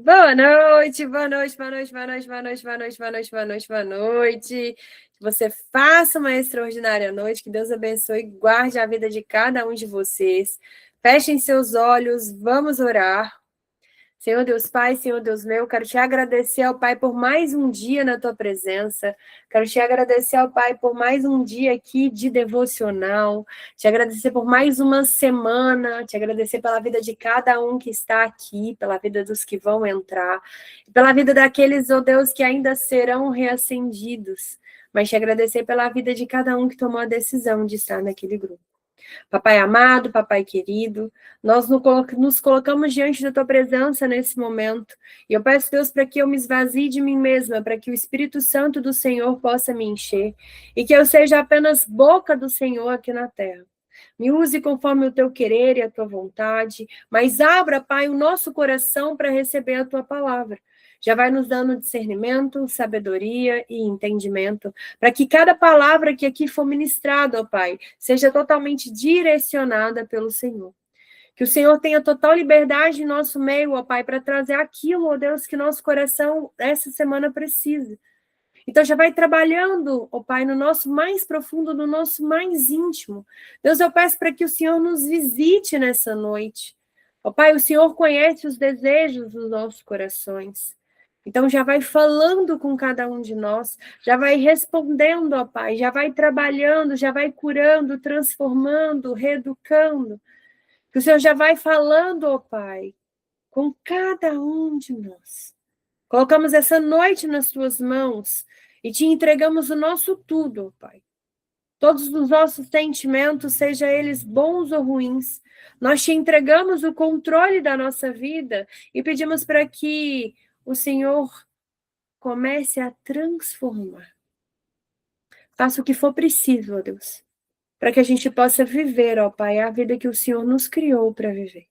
Boa noite, boa noite, boa noite, boa noite, boa noite, boa noite, boa noite, boa noite, boa noite. Que você faça uma extraordinária noite, que Deus abençoe e guarde a vida de cada um de vocês. Fechem seus olhos, vamos orar. Senhor Deus Pai, Senhor Deus meu, quero te agradecer ao Pai por mais um dia na tua presença. Quero te agradecer ao Pai por mais um dia aqui de devocional. Te agradecer por mais uma semana. Te agradecer pela vida de cada um que está aqui, pela vida dos que vão entrar, pela vida daqueles, oh Deus, que ainda serão reacendidos. Mas te agradecer pela vida de cada um que tomou a decisão de estar naquele grupo. Papai amado, papai querido, nós nos colocamos diante da tua presença nesse momento. E eu peço, Deus, para que eu me esvazie de mim mesma, para que o Espírito Santo do Senhor possa me encher e que eu seja apenas boca do Senhor aqui na terra. Me use conforme o teu querer e a tua vontade, mas abra, Pai, o nosso coração para receber a tua palavra. Já vai nos dando discernimento, sabedoria e entendimento, para que cada palavra que aqui for ministrada, ó Pai, seja totalmente direcionada pelo Senhor. Que o Senhor tenha total liberdade em nosso meio, ó Pai, para trazer aquilo, ó Deus, que nosso coração essa semana precisa. Então já vai trabalhando, ó Pai, no nosso mais profundo, no nosso mais íntimo. Deus, eu peço para que o Senhor nos visite nessa noite. Ó Pai, o Senhor conhece os desejos dos nossos corações. Então já vai falando com cada um de nós, já vai respondendo, ó Pai, já vai trabalhando, já vai curando, transformando, reeducando. Que o Senhor já vai falando, ó Pai, com cada um de nós. Colocamos essa noite nas tuas mãos e te entregamos o nosso tudo, ó Pai. Todos os nossos sentimentos, seja eles bons ou ruins, nós te entregamos o controle da nossa vida e pedimos para que o Senhor comece a transformar. Faça o que for preciso, ó Deus, para que a gente possa viver, ó Pai, a vida que o Senhor nos criou para viver.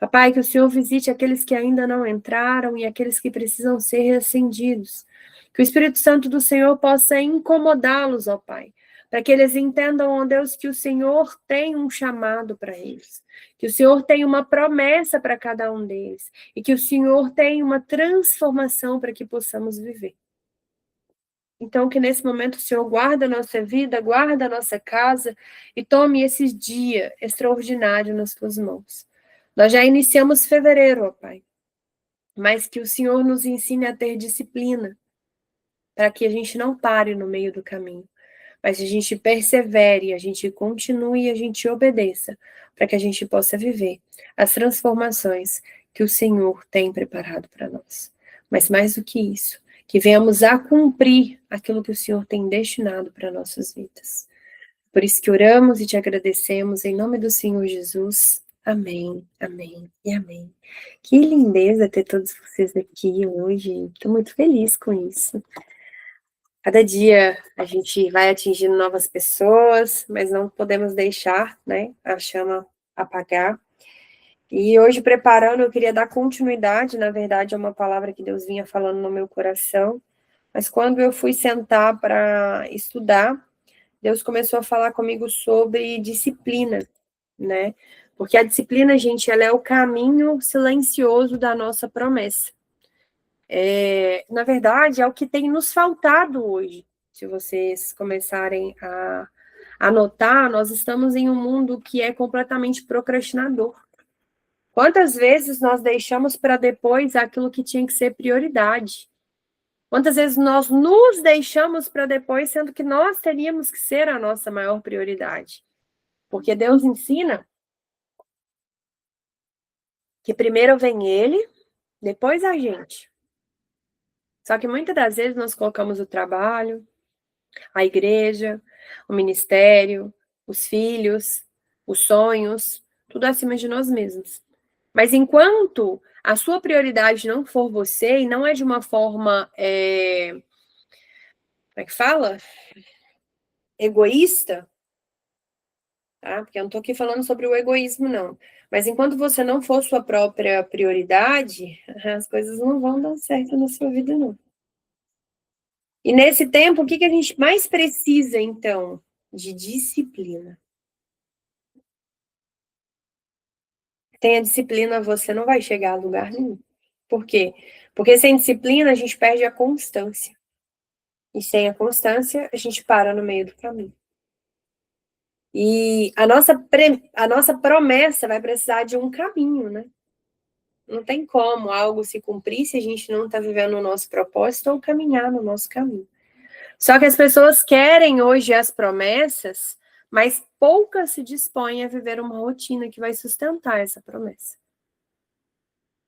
Papai, que o Senhor visite aqueles que ainda não entraram e aqueles que precisam ser reacendidos. Que o Espírito Santo do Senhor possa incomodá-los, ó Pai, para que eles entendam, ó Deus, que o Senhor tem um chamado para eles, que o Senhor tem uma promessa para cada um deles e que o Senhor tem uma transformação para que possamos viver. Então, que nesse momento o Senhor guarda a nossa vida, guarda a nossa casa e tome esse dia extraordinário nas tuas mãos. Nós já iniciamos fevereiro, ó Pai, mas que o Senhor nos ensine a ter disciplina, para que a gente não pare no meio do caminho, mas a gente persevere, a gente continue e a gente obedeça, para que a gente possa viver as transformações que o Senhor tem preparado para nós. Mas mais do que isso, que venhamos a cumprir aquilo que o Senhor tem destinado para nossas vidas. Por isso que oramos e te agradecemos em nome do Senhor Jesus. Amém, amém e amém. Que lindeza ter todos vocês aqui hoje. Estou muito feliz com isso. Cada dia a gente vai atingindo novas pessoas, mas não podemos deixar, né, a chama apagar. E hoje, preparando, eu queria dar continuidade, na verdade, a uma palavra que Deus vinha falando no meu coração, mas quando eu fui sentar para estudar, Deus começou a falar comigo sobre disciplina, né? Porque a disciplina, gente, ela é o caminho silencioso da nossa promessa. Na verdade, é o que tem nos faltado hoje. Se vocês começarem a notar, nós estamos em um mundo que é completamente procrastinador. Quantas vezes nós deixamos para depois aquilo que tinha que ser prioridade? Quantas vezes nós nos deixamos para depois, sendo que nós teríamos que ser a nossa maior prioridade? Porque Deus ensina que primeiro vem Ele, depois a gente. Só que muitas das vezes nós colocamos o trabalho, a igreja, o ministério, os filhos, os sonhos, tudo acima de nós mesmos. Mas enquanto a sua prioridade não for você, e não é de uma forma, como é que fala? Egoísta, tá? Porque eu não estou aqui falando sobre o egoísmo, não. Mas enquanto você não for sua própria prioridade, as coisas não vão dar certo na sua vida, não. E nesse tempo, o que a gente mais precisa, então? De disciplina. Tenha disciplina, você não vai chegar a lugar nenhum. Por quê? Porque sem disciplina a gente perde a constância. E sem a constância a gente para no meio do caminho. E a nossa promessa vai precisar de um caminho, né? Não tem como algo se cumprir se a gente não está vivendo o nosso propósito ou caminhar no nosso caminho. Só que as pessoas querem hoje as promessas, mas poucas se dispõem a viver uma rotina que vai sustentar essa promessa.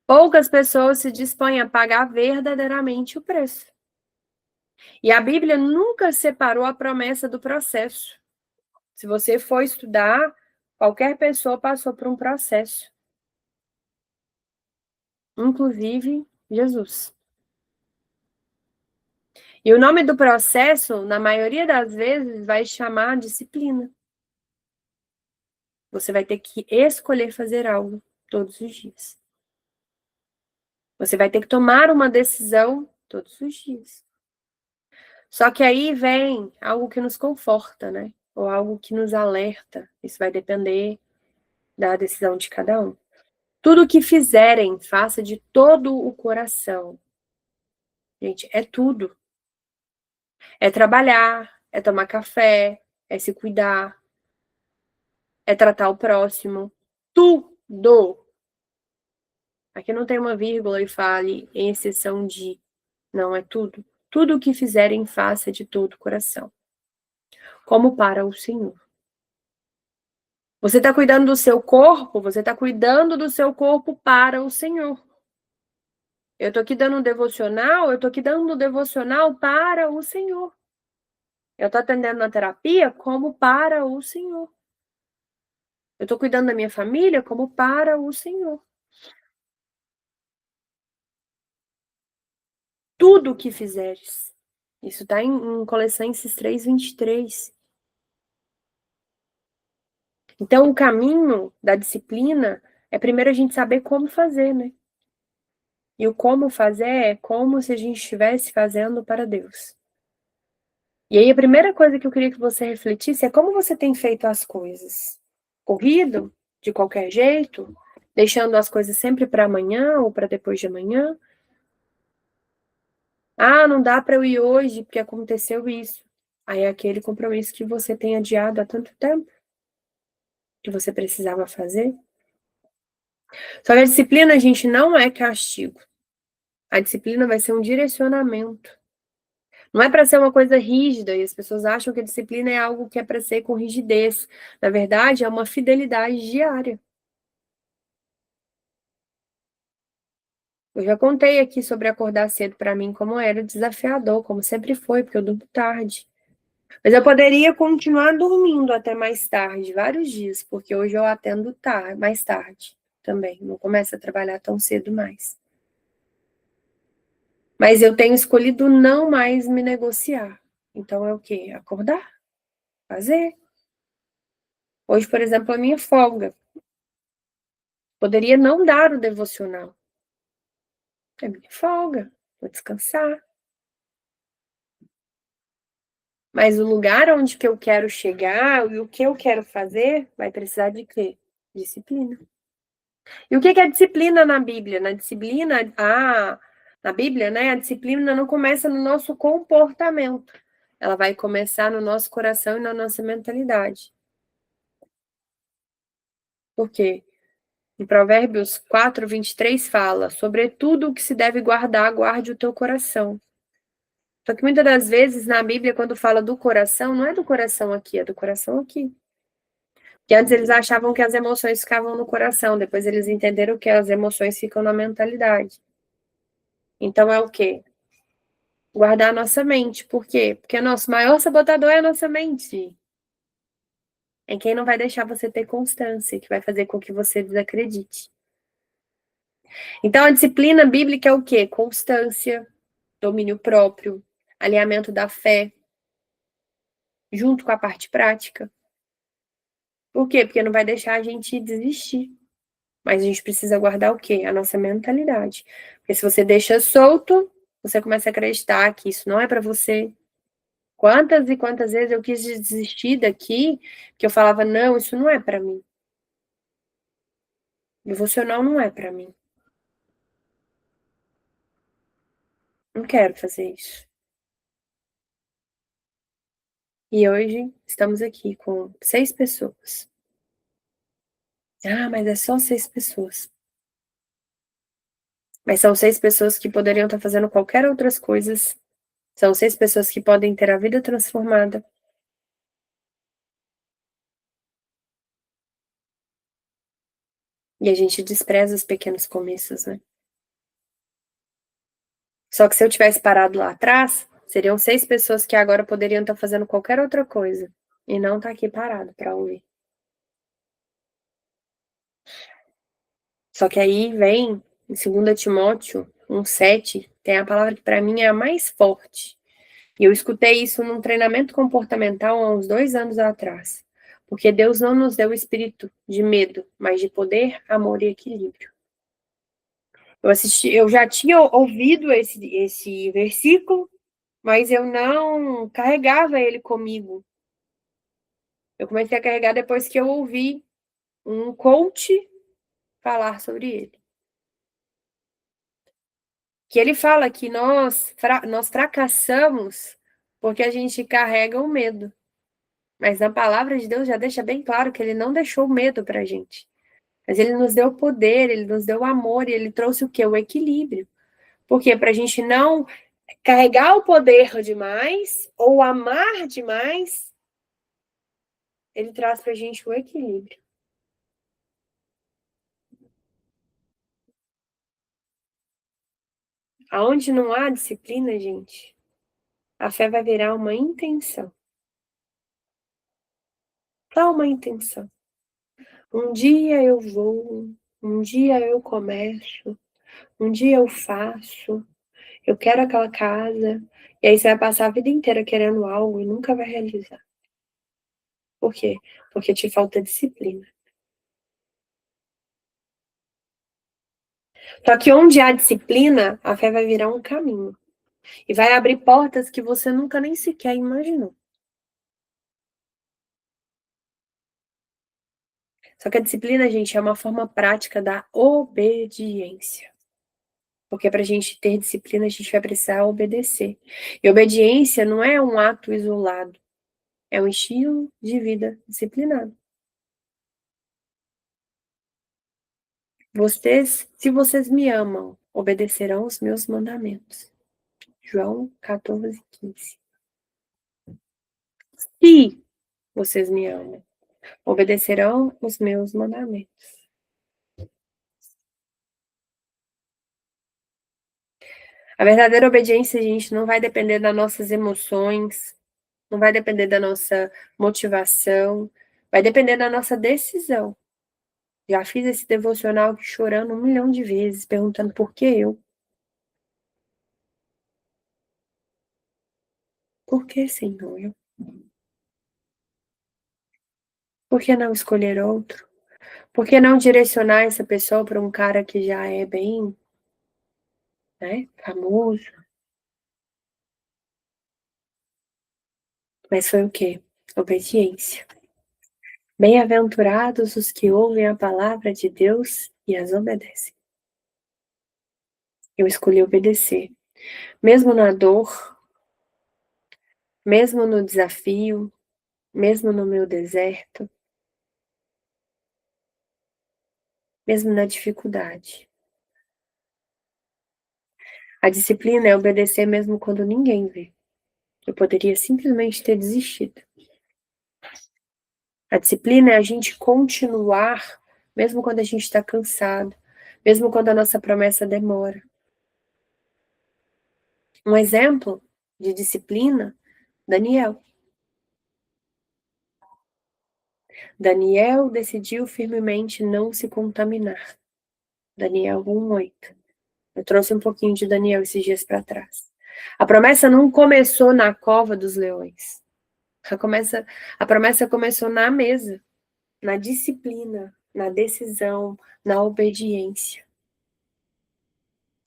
Poucas pessoas se dispõem a pagar verdadeiramente o preço. E a Bíblia nunca separou a promessa do processo. Se você for estudar, qualquer pessoa passou por um processo. Inclusive Jesus. E o nome do processo, na maioria das vezes, vai chamar disciplina. Você vai ter que escolher fazer algo todos os dias. Você vai ter que tomar uma decisão todos os dias. Só que aí vem algo que nos conforta, né? Ou algo que nos alerta. Isso vai depender da decisão de cada um. Tudo o que fizerem, faça de todo o coração. Gente, é tudo. É trabalhar, é tomar café, é se cuidar, é tratar o próximo. Tudo. Aqui não tem uma vírgula e fale em exceção de. Não, é tudo. Tudo o que fizerem, faça de todo o coração. Como para o Senhor. Você está cuidando do seu corpo, você está cuidando do seu corpo para o Senhor. Eu estou aqui dando um devocional, eu estou aqui dando um devocional para o Senhor. Eu estou atendendo na terapia como para o Senhor. Eu estou cuidando da minha família como para o Senhor. Tudo o que fizeres. Isso está em Colossenses 3:23. Então, o caminho da disciplina é primeiro a gente saber como fazer, né? E o como fazer é como se a gente estivesse fazendo para Deus. E aí, a primeira coisa que eu queria que você refletisse é como você tem feito as coisas. Corrido? De qualquer jeito? Deixando as coisas sempre para amanhã ou para depois de amanhã? Ah, não dá para eu ir hoje porque aconteceu isso. Aí é aquele compromisso que você tem adiado há tanto tempo que você precisava fazer. Só que a disciplina, gente, não é castigo. A disciplina vai ser um direcionamento. Não é para ser uma coisa rígida, e as pessoas acham que a disciplina é algo que é para ser com rigidez. Na verdade, é uma fidelidade diária. Eu já contei aqui sobre acordar cedo para mim, como era desafiador, como sempre foi, porque eu durmo tarde. Mas eu poderia continuar dormindo até mais tarde, vários dias, porque hoje eu atendo mais tarde também. Não começo a trabalhar tão cedo mais. Mas eu tenho escolhido não mais me negociar. Então é o quê? Acordar, fazer. Hoje, por exemplo, a minha folga. Poderia não dar o devocional. É minha folga, vou descansar. Mas o lugar onde que eu quero chegar e o que eu quero fazer vai precisar de quê? Disciplina. E o que é disciplina na Bíblia? Na Bíblia, né, a disciplina não começa no nosso comportamento. Ela vai começar no nosso coração e na nossa mentalidade. Por quê? Em Provérbios 4:23 fala: sobretudo o que se deve guardar, guarde o teu coração. Só que muitas das vezes na Bíblia, quando fala do coração, não é do coração aqui, é do coração aqui. Que antes eles achavam que as emoções ficavam no coração, depois eles entenderam que as emoções ficam na mentalidade. Então é o quê? Guardar a nossa mente. Por quê? Porque o nosso maior sabotador é a nossa mente. É quem não vai deixar você ter constância, que vai fazer com que você desacredite. Então a disciplina bíblica é o quê? Constância, domínio próprio, alinhamento da fé, junto com a parte prática. Por quê? Porque não vai deixar a gente desistir. Mas a gente precisa guardar o quê? A nossa mentalidade. Porque se você deixa solto, você começa a acreditar que isso não é para você. Quantas e quantas vezes eu quis desistir daqui, que eu falava, não, isso não é para mim. Devocional não é para mim. não quero fazer isso. E hoje estamos aqui com 6 pessoas. Ah, mas é só 6 pessoas. Mas são 6 pessoas que poderiam estar fazendo qualquer outras coisas. São 6 pessoas que podem ter a vida transformada. E a gente despreza os pequenos começos, né? Só que se eu tivesse parado lá atrás, seriam 6 pessoas que agora poderiam estar fazendo qualquer outra coisa. E não tá aqui parado para ouvir. Só que aí vem, em 2 Timóteo 1,7, tem a palavra que para mim é a mais forte. E eu escutei isso num treinamento comportamental há uns 2 anos atrás. Porque Deus não nos deu o espírito de medo, mas de poder, amor e equilíbrio. Eu já tinha ouvido esse versículo, mas eu não carregava ele comigo. Eu comecei a carregar depois que eu ouvi um coach falar sobre ele. Que ele fala que nós fracassamos porque a gente carrega o medo. Mas a palavra de Deus já deixa bem claro que ele não deixou medo pra gente. Mas ele nos deu poder, ele nos deu amor, e ele trouxe o quê? O equilíbrio. Por quê? Pra gente não carregar o poder demais ou amar demais, ele traz pra gente o equilíbrio. Aonde não há disciplina, gente, a fé vai virar uma intenção. Só uma intenção. Um dia eu vou, um dia eu começo, um dia eu faço, eu quero aquela casa. E aí você vai passar a vida inteira querendo algo e nunca vai realizar. Por quê? Porque te falta disciplina. Só que onde há disciplina, a fé vai virar um caminho. E vai abrir portas que você nunca nem sequer imaginou. Só que a disciplina, gente, é uma forma prática da obediência. Porque para a gente ter disciplina, a gente vai precisar obedecer. E obediência não é um ato isolado, é um estilo de vida disciplinado. Se vocês me amam, obedecerão os meus mandamentos. João 14:15. Se vocês me amam, obedecerão os meus mandamentos. A verdadeira obediência, gente, não vai depender das nossas emoções, não vai depender da nossa motivação, vai depender da nossa decisão. Já fiz esse devocional aqui chorando 1 milhão de vezes, perguntando por que eu. Por que, Senhor, eu? Por que não escolher outro? Por que não direcionar essa pessoa para um cara que já é bem, né, famoso? Mas foi o quê? Obediência. Bem-aventurados os que ouvem a palavra de Deus e as obedecem. Eu escolhi obedecer. Mesmo na dor, mesmo no desafio, mesmo no meu deserto, mesmo na dificuldade. A disciplina é obedecer mesmo quando ninguém vê. Eu poderia simplesmente ter desistido. A disciplina é a gente continuar, mesmo quando a gente está cansado, mesmo quando a nossa promessa demora. Um exemplo de disciplina, Daniel. Daniel decidiu firmemente não se contaminar. Daniel 1:8. Eu trouxe um pouquinho de Daniel esses dias para trás. A promessa não começou na cova dos leões. A promessa começou na mesa, na disciplina, na decisão, na obediência.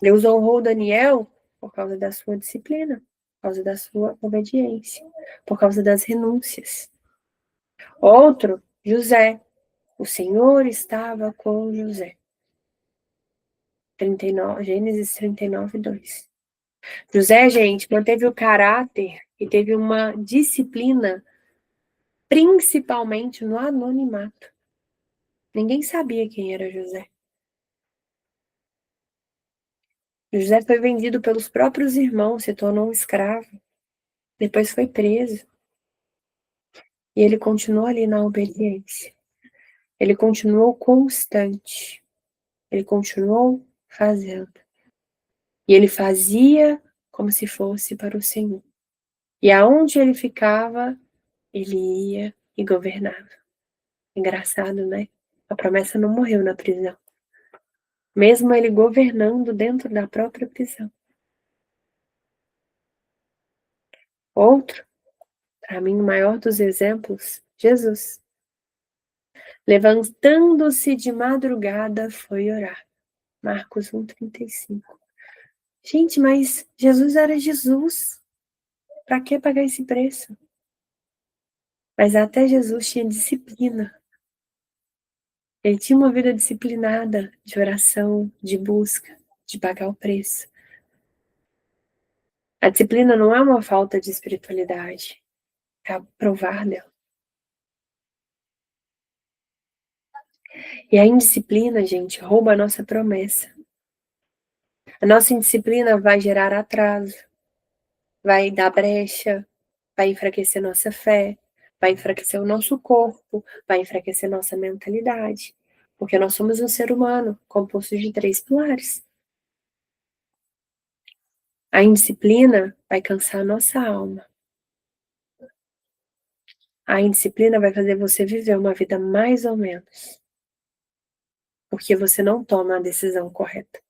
Deus honrou Daniel por causa da sua disciplina, por causa da sua obediência, por causa das renúncias. Outro, José. O Senhor estava com José. 39, Gênesis 39:2. José, gente, manteve o caráter e teve uma disciplina, principalmente no anonimato. Ninguém sabia quem era José. José foi vendido pelos próprios irmãos, se tornou um escravo. Depois foi preso. E ele continuou ali na obediência. Ele continuou constante. Ele continuou fazendo. E ele fazia como se fosse para o Senhor. E aonde ele ficava, ele ia e governava. Engraçado, né? A promessa não morreu na prisão. Mesmo ele governando dentro da própria prisão. Outro, para mim, o maior dos exemplos, Jesus. Levantando-se de madrugada, foi orar. Marcos 1,35. Gente, mas Jesus era Jesus. Para que pagar esse preço? Mas até Jesus tinha disciplina. Ele tinha uma vida disciplinada de oração, de busca, de pagar o preço. A disciplina não é uma falta de espiritualidade, é aprovar dela. E a indisciplina, gente, rouba a nossa promessa. A nossa indisciplina vai gerar atraso, vai dar brecha, vai enfraquecer nossa fé, vai enfraquecer o nosso corpo, vai enfraquecer nossa mentalidade. Porque nós somos um ser humano composto de 3 pilares. A indisciplina vai cansar a nossa alma. A indisciplina vai fazer você viver uma vida mais ou menos. Porque você não toma a decisão correta.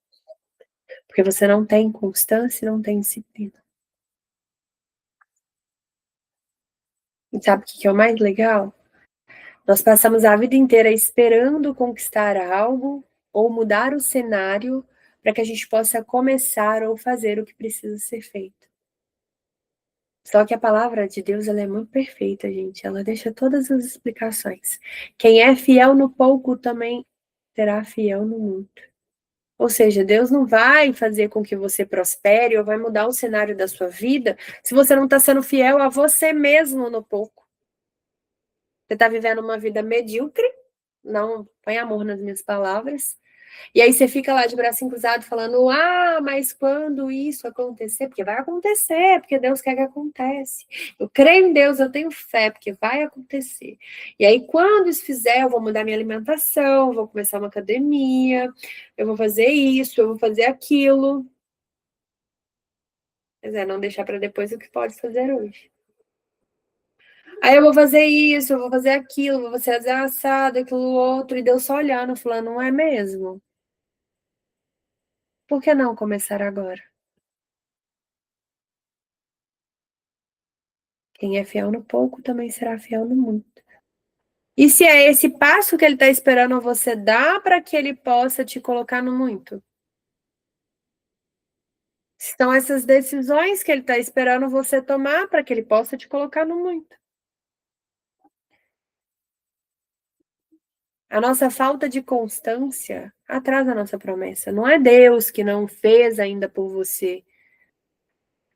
Porque você não tem constância e não tem disciplina. E sabe o que é o mais legal? Nós passamos a vida inteira esperando conquistar algo ou mudar o cenário para que a gente possa começar ou fazer o que precisa ser feito. Só que a palavra de Deus, ela é muito perfeita, gente. Ela deixa todas as explicações. Quem é fiel no pouco também será fiel no muito. Ou seja, Deus não vai fazer com que você prospere ou vai mudar o cenário da sua vida se você não está sendo fiel a você mesmo no pouco. Você está vivendo uma vida medíocre, não põe amor nas minhas palavras, e aí você fica lá de bracinho cruzado falando, mas quando isso acontecer? Porque vai acontecer, porque Deus quer que aconteça. Eu creio em Deus, eu tenho fé, porque vai acontecer. E aí quando isso fizer, eu vou mudar minha alimentação, vou começar uma academia, eu vou fazer isso, eu vou fazer aquilo. Mas não deixar para depois o que pode fazer hoje. Aí eu vou fazer isso, eu vou fazer aquilo, vou fazer assado, aquilo outro, e Deus só olhando, falando, não é mesmo? Por que não começar agora? Quem é fiel no pouco também será fiel no muito. E se é esse passo que ele está esperando você dar para que ele possa te colocar no muito? São essas decisões que ele está esperando você tomar para que ele possa te colocar no muito. A nossa falta de constância atrasa a nossa promessa. Não é Deus que não fez ainda por você.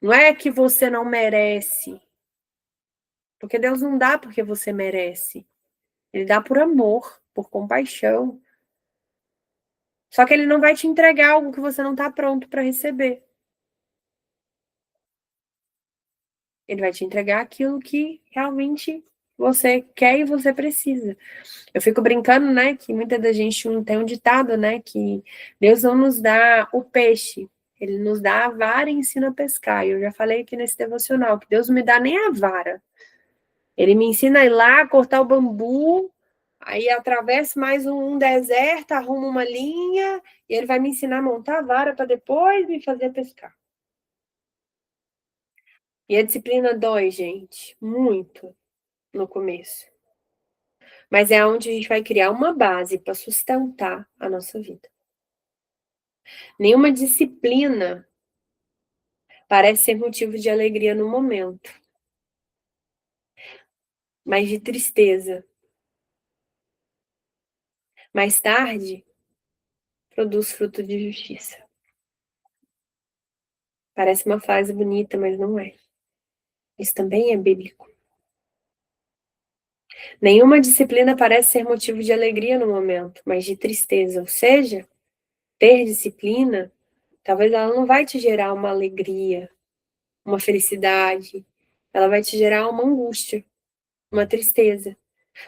Não é que você não merece. Porque Deus não dá porque você merece. Ele dá por amor, por compaixão. Só que ele não vai te entregar algo que você não está pronto para receber. Ele vai te entregar aquilo que realmente você quer e você precisa. Eu fico brincando, né, que muita da gente tem um ditado, né, que Deus não nos dá o peixe, ele nos dá a vara e ensina a pescar. E eu já falei aqui nesse devocional que Deus não me dá nem a vara. Ele me ensina a ir lá, cortar o bambu, aí atravesso mais um deserto, arrumo uma linha, e ele vai me ensinar a montar a vara para depois me fazer pescar. E a disciplina dói, gente, muito no começo. Mas é onde a gente vai criar uma base para sustentar a nossa vida. Nenhuma disciplina parece ser motivo de alegria no momento, mas de tristeza. Mais tarde, produz fruto de justiça. Parece uma frase bonita, mas não é. Isso também é bíblico. Nenhuma disciplina parece ser motivo de alegria no momento, mas de tristeza. Ou seja, ter disciplina, talvez ela não vai te gerar uma alegria, uma felicidade. Ela vai te gerar uma angústia, uma tristeza.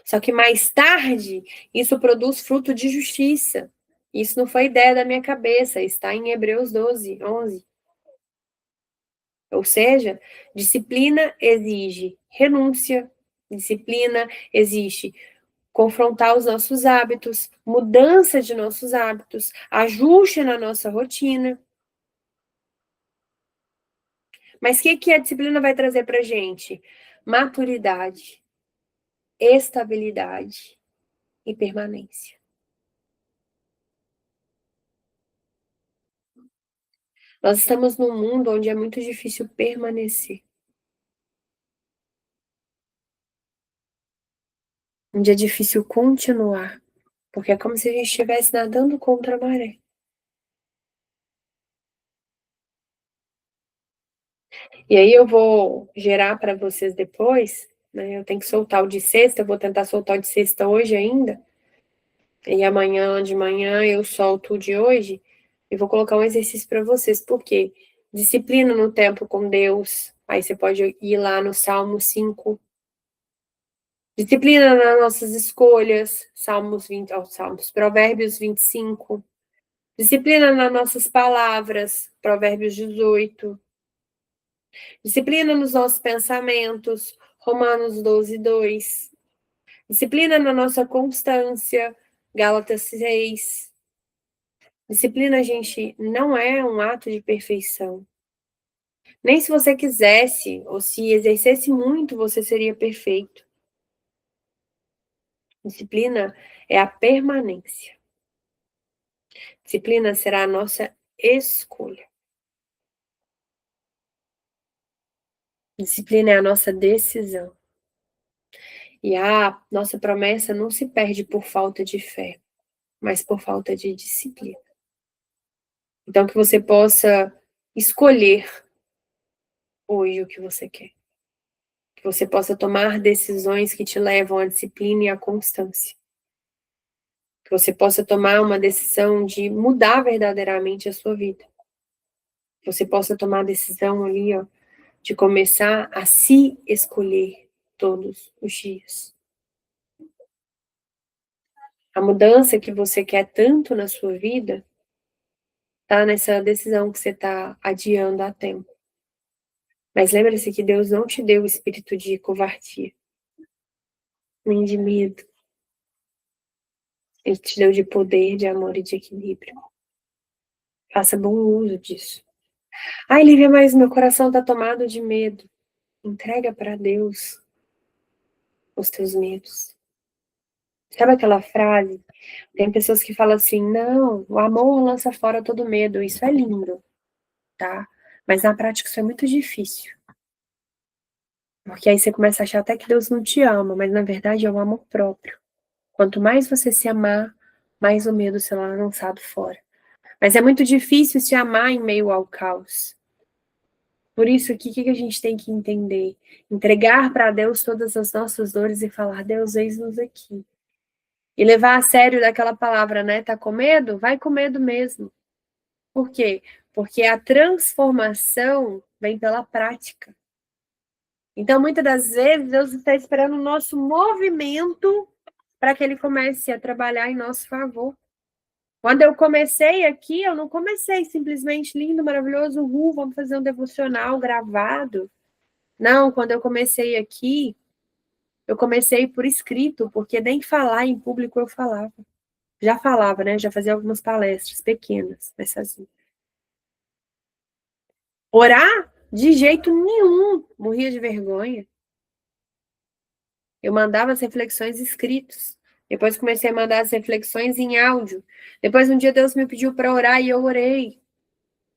Só que mais tarde, isso produz fruto de justiça. Isso não foi ideia da minha cabeça, está em Hebreus 12, 11. Ou seja, disciplina exige renúncia, disciplina exige confrontar os nossos hábitos, mudança de nossos hábitos, ajuste na nossa rotina. Mas o que a disciplina vai trazer para a gente? Maturidade, estabilidade e permanência. Nós estamos num mundo onde é muito difícil permanecer. Onde é difícil continuar. Porque é como se a gente estivesse nadando contra a maré. E aí eu vou gerar para vocês depois, né? Eu tenho que soltar o de sexta, eu vou tentar soltar o de sexta hoje ainda. E amanhã de manhã eu solto o de hoje e vou colocar um exercício para vocês. Por quê? Disciplina no tempo com Deus. Aí você pode ir lá no Salmo 5. Disciplina nas nossas escolhas. Provérbios 25. Disciplina nas nossas palavras. Provérbios 18. Disciplina nos nossos pensamentos. Romanos 12, 2. Disciplina na nossa constância. Gálatas 6. Disciplina, gente, não é um ato de perfeição. Nem se você quisesse, ou se exercesse muito, você seria perfeito. Disciplina é a permanência. Disciplina será a nossa escolha. Disciplina é a nossa decisão. E a nossa promessa não se perde por falta de fé, mas por falta de disciplina. Então, que você possa escolher hoje o que você quer. Que você possa tomar decisões que te levam à disciplina e à constância. Que você possa tomar uma decisão de mudar verdadeiramente a sua vida. Que você possa tomar a decisão ali, ó, de começar a se escolher todos os dias. A mudança que você quer tanto na sua vida tá nessa decisão que você está adiando há tempo. Mas lembre-se que Deus não te deu o espírito de covardia, nem de medo. Ele te deu de poder, de amor e de equilíbrio. Faça bom uso disso. Ai, Lívia, mas meu coração está tomado de medo. Entrega para Deus os teus medos. Sabe aquela frase? Tem pessoas que falam assim, não, o amor lança fora todo medo. Isso é lindo, tá? Mas na prática isso é muito difícil. Porque aí você começa a achar até que Deus não te ama, mas na verdade é o amor próprio. Quanto mais você se amar, mais o medo será lançado fora. Mas é muito difícil se amar em meio ao caos. Por isso, o que a gente tem que entender? Entregar para Deus todas as nossas dores e falar, Deus, eis-nos aqui. E levar a sério daquela palavra, né? Tá com medo? Vai com medo mesmo. Por quê? Porque a transformação vem pela prática. Então, muitas das vezes, Deus está esperando o nosso movimento para que Ele comece a trabalhar em nosso favor. Quando eu comecei aqui, eu não comecei simplesmente lindo, maravilhoso, vamos fazer um devocional gravado. Não, quando eu comecei aqui, eu comecei por escrito, porque nem falar em público eu falava. Já falava, né? Já fazia algumas palestras pequenas, mas sozinha. Orar? De jeito nenhum. Morria de vergonha. Eu mandava as reflexões escritas. Depois comecei a mandar as reflexões em áudio. Depois um dia Deus me pediu para orar e eu orei.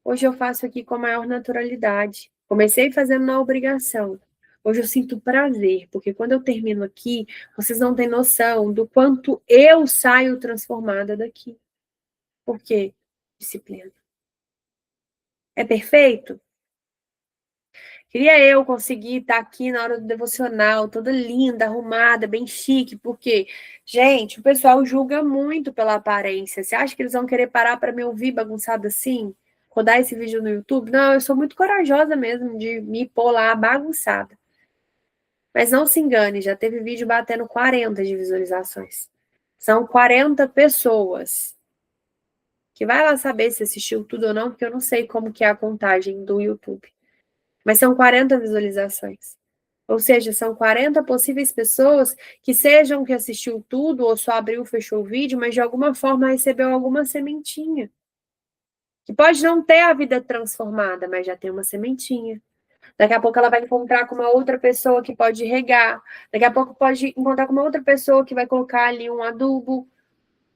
Hoje eu faço aqui com a maior naturalidade. Comecei fazendo na obrigação. Hoje eu sinto prazer, porque quando eu termino aqui, vocês não têm noção do quanto eu saio transformada daqui. Por quê? Disciplina. É perfeito? Queria eu conseguir estar aqui na hora do devocional, toda linda, arrumada, bem chique, porque, gente, o pessoal julga muito pela aparência. Você acha que eles vão querer parar para me ouvir bagunçado assim? Rodar esse vídeo no YouTube? Não, eu sou muito corajosa mesmo de me pôr lá bagunçada. Mas não se engane, já teve vídeo batendo 40 de visualizações. São 40 pessoas. Que vai lá saber se assistiu tudo ou não, porque eu não sei como que é a contagem do YouTube. Mas são 40 visualizações. Ou seja, são 40 possíveis pessoas que sejam que assistiu tudo ou só abriu, fechou o vídeo, mas de alguma forma recebeu alguma sementinha. Que pode não ter a vida transformada, mas já tem uma sementinha. Daqui a pouco ela vai encontrar com uma outra pessoa que pode regar. Daqui a pouco pode encontrar com uma outra pessoa que vai colocar ali um adubo.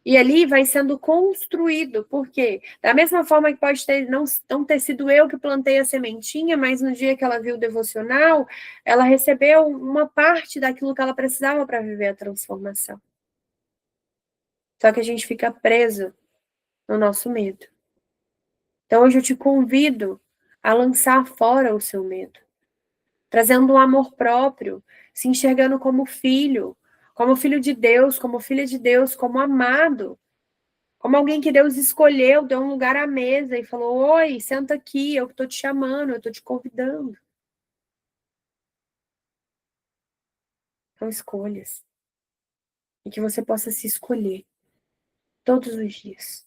E ali vai sendo construído. Por quê? Da mesma forma que pode ter, não ter sido eu que plantei a sementinha, mas no dia que ela viu o devocional, ela recebeu uma parte daquilo que ela precisava para viver a transformação. Só que a gente fica preso no nosso medo. Então hoje eu te convido a lançar fora o seu medo, trazendo um amor próprio, se enxergando como filho de Deus, como filha de Deus, como amado. Como alguém que Deus escolheu, deu um lugar à mesa e falou: oi, senta aqui, eu estou te chamando, eu estou te convidando. São escolhas. E que você possa se escolher todos os dias.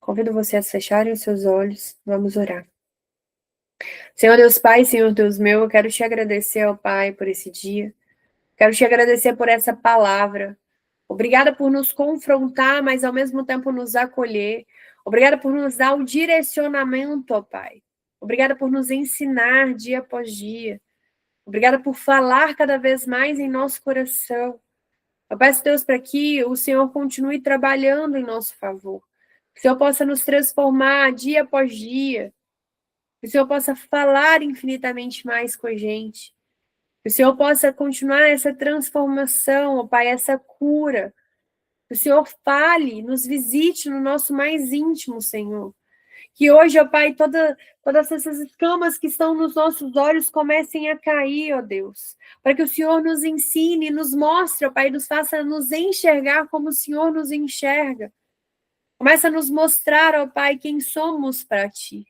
Convido você a fecharem os seus olhos. Vamos orar. Senhor Deus Pai, Senhor Deus meu, eu quero te agradecer, ó Pai, por esse dia. Quero te agradecer por essa palavra. Obrigada por nos confrontar, mas ao mesmo tempo nos acolher. Obrigada por nos dar o direcionamento, ó Pai. Obrigada por nos ensinar dia após dia. Obrigada por falar cada vez mais em nosso coração. Eu peço, Deus, para que o Senhor continue trabalhando em nosso favor. Que o Senhor possa nos transformar dia após dia. Que o Senhor possa falar infinitamente mais com a gente. Que o Senhor possa continuar essa transformação, ó Pai, essa cura. Que o Senhor fale, nos visite no nosso mais íntimo, Senhor. Que hoje, ó Pai, todas essas escamas que estão nos nossos olhos comecem a cair, ó Deus. Para que o Senhor nos ensine, nos mostre, ó Pai, nos faça nos enxergar como o Senhor nos enxerga. Começa a nos mostrar, ó Pai, quem somos para Ti.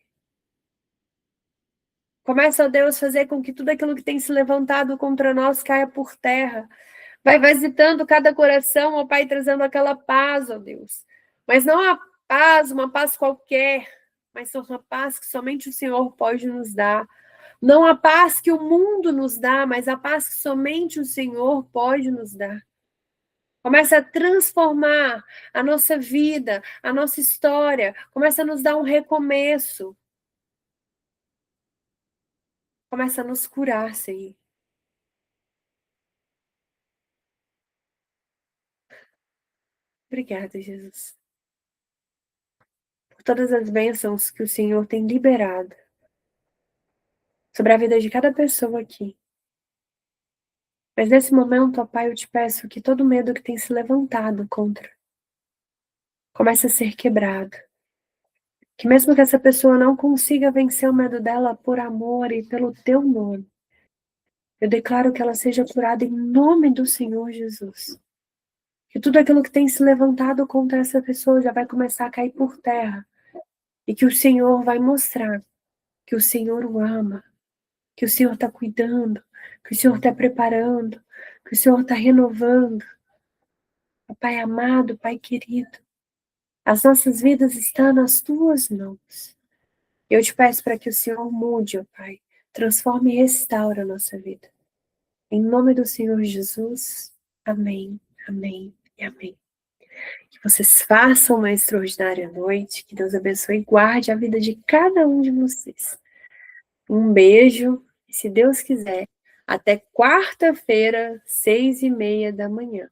Começa, ó Deus, a fazer com que tudo aquilo que tem se levantado contra nós caia por terra. Vai visitando cada coração, ó Pai, trazendo aquela paz, ó Deus. Mas não a paz, uma paz qualquer, mas uma paz que somente o Senhor pode nos dar. Não a paz que o mundo nos dá, mas a paz que somente o Senhor pode nos dar. Começa a transformar a nossa vida, a nossa história. Começa a nos dar um recomeço. Começa a nos curar, Senhor. Obrigada, Jesus, por todas as bênçãos que o Senhor tem liberado sobre a vida de cada pessoa aqui. Mas nesse momento, ó Pai, eu te peço que todo medo que tem se levantado contra comece a ser quebrado. Que mesmo que essa pessoa não consiga vencer o medo dela por amor e pelo teu nome, eu declaro que ela seja curada em nome do Senhor Jesus. Que tudo aquilo que tem se levantado contra essa pessoa já vai começar a cair por terra. E que o Senhor vai mostrar que o Senhor o ama, que o Senhor está cuidando, que o Senhor está preparando, que o Senhor está renovando. Pai amado, Pai querido, as nossas vidas estão nas tuas mãos. Eu te peço para que o Senhor mude, ó Pai, transforme e restaure a nossa vida. Em nome do Senhor Jesus, amém, amém e amém. Que vocês façam uma extraordinária noite, que Deus abençoe e guarde a vida de cada um de vocês. Um beijo, e se Deus quiser, até quarta-feira, 6:30 da manhã.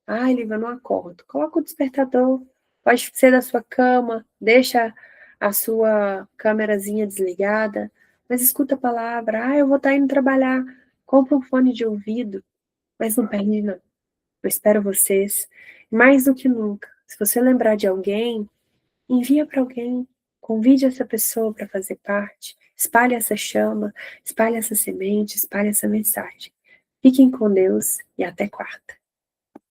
Ai, Lívia, não acordo. Coloca o despertador, pode ser da sua cama, deixa a sua câmerazinha desligada, mas escuta a palavra. Ah, eu vou estar indo trabalhar. Compra um fone de ouvido, mas não perde, não. Eu espero vocês. Mais do que nunca, se você lembrar de alguém, envia para alguém. Convide essa pessoa para fazer parte. Espalhe essa chama, espalhe essa semente, espalhe essa mensagem. Fiquem com Deus e até quarta.